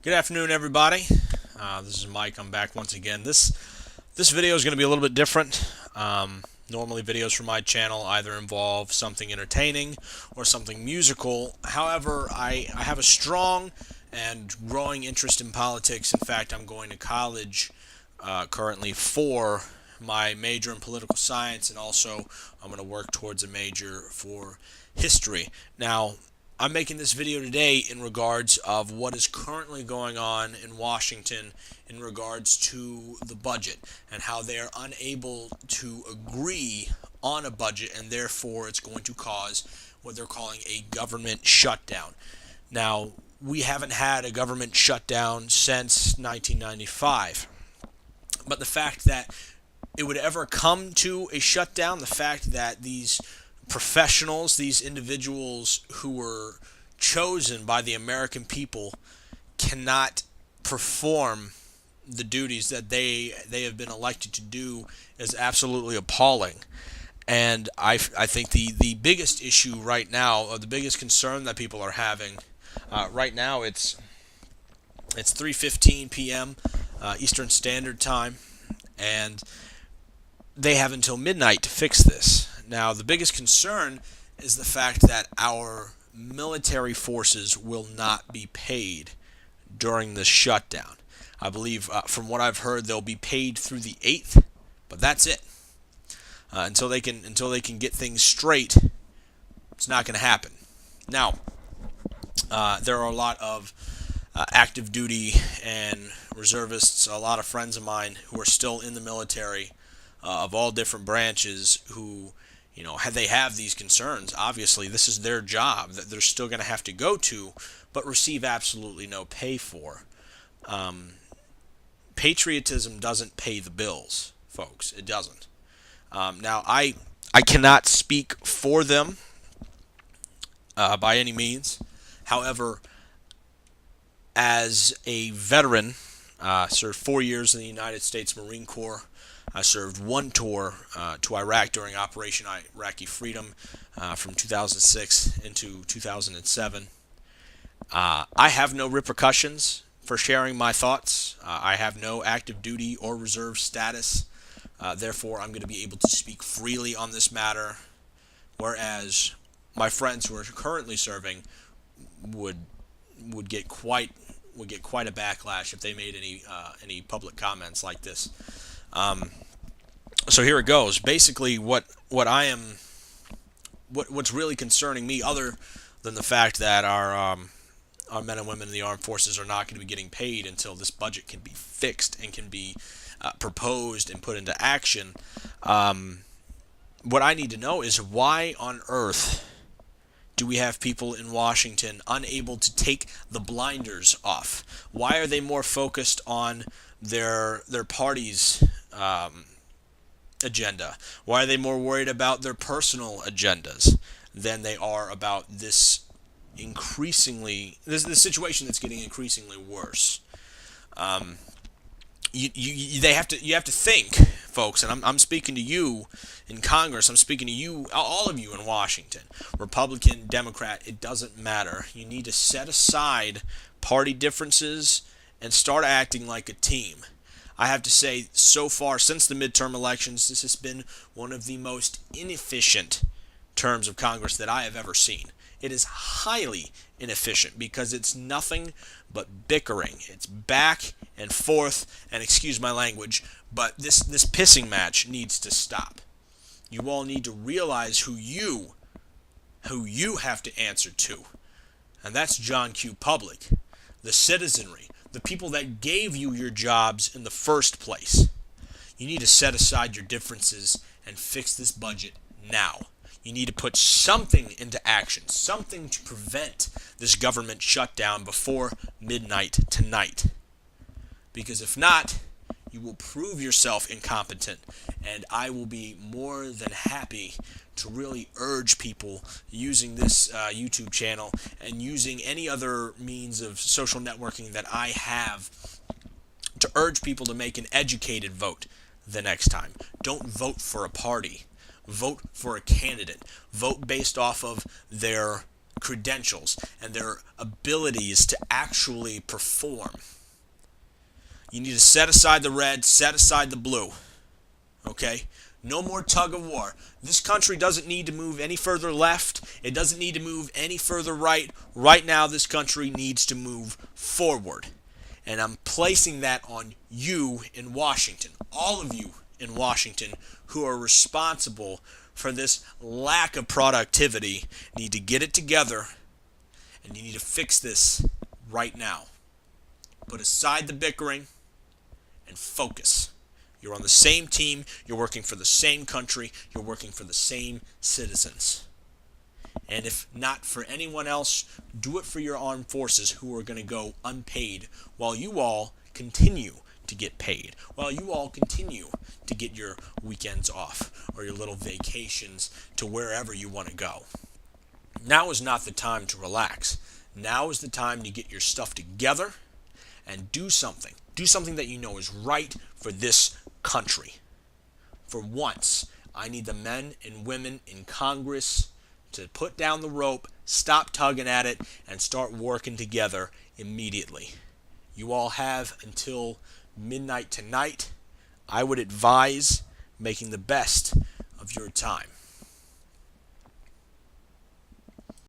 Good afternoon, everybody. This is Mike. I'm back once again. This video is going to be a little bit different. Normally, videos from my channel either involve something entertaining or something musical. However, I have a strong and growing interest in politics. In fact, I'm going to college currently for my major in political science, and also I'm going to work towards a major for history. Now, I'm making this video today in regards of what is currently going on in Washington in regards to the budget and how they are unable to agree on a budget, and therefore it's going to cause what they're calling a government shutdown. Now, we haven't had a government shutdown since 1995, but the fact that it would ever come to a shutdown, the fact that these professionals, these individuals who were chosen by the American people, cannot perform the duties that they have been elected to do is absolutely appalling. And I think the biggest issue right now, or the biggest concern that people are having right now, it's 3:15 p.m. Eastern Standard Time, and they have until midnight to fix this. Now, the biggest concern is the fact that our military forces will not be paid during this shutdown. I believe, from what I've heard, they'll be paid through the 8th, but that's it. Until they can get things straight, it's not going to happen. Now, there are a lot of active duty and reservists, a lot of friends of mine who are still in the military of all different branches who, they have these concerns. Obviously, this is their job that they're still going to have to go to, but receive absolutely no pay for. Patriotism doesn't pay the bills, folks. It doesn't. Now, I cannot speak for them by any means. However, as a veteran, served 4 years in the United States Marine Corps. I served one tour to Iraq during Operation Iraqi Freedom from 2006 into 2007. I have no repercussions for sharing my thoughts. I have no active duty or reserve status. Therefore, I'm going to be able to speak freely on this matter, whereas my friends who are currently serving would would get quite a backlash if they made any public comments like this. So here it goes. Basically, what's really concerning me, other than the fact that our men and women in the armed forces are not going to be getting paid until this budget can be fixed and can be proposed and put into action. What I need to know is why on earth do we have people in Washington unable to take the blinders off? Why are they more focused on their party's agenda? Why are they more worried about their personal agendas than they are about this this situation that's getting increasingly worse? You have to think, folks, and I'm speaking to you in Congress. I'm speaking to you, all of you in Washington, Republican, Democrat. It doesn't matter. You need to set aside party differences and start acting like a team. I have to say, so far since the midterm elections, this has been one of the most inefficient terms of Congress that I have ever seen. It is highly inefficient because it's nothing but bickering. It's back and forth, and excuse my language, but this pissing match needs to stop. You all need to realize who you have to answer to, and that's John Q. Public, the citizenry, the people that gave you your jobs in the first place. You need to set aside your differences and fix this budget now. You need to put something into action, something to prevent this government shutdown before midnight tonight. Because if not, you will prove yourself incompetent, and I will be more than happy to really urge people using this YouTube channel and using any other means of social networking that I have to urge people to make an educated vote the next time. Don't vote for a party. Vote for a candidate. Vote based off of their credentials and their abilities to actually perform. You need to set aside the red, set aside the blue. Okay? No more tug of war. This country doesn't need to move any further left. It doesn't need to move any further right. Right now, this country needs to move forward. And I'm placing that on you in Washington. All of you in Washington who are responsible for this lack of productivity need to get it together, and you need to fix this right now. Put aside the bickering and focus. You're on the same team. You're working for the same country. You're working for the same citizens. And if not for anyone else, do it for your armed forces who are going to go unpaid while you all continue to get paid, while you all continue to get your weekends off or your little vacations to wherever you want to go. Now is not the time to relax. Now is the time to get your stuff together and do something. Do something that you know is right for this country. For once, I need the men and women in Congress to put down the rope, stop tugging at it, and start working together immediately. You all have until midnight tonight. I would advise making the best of your time.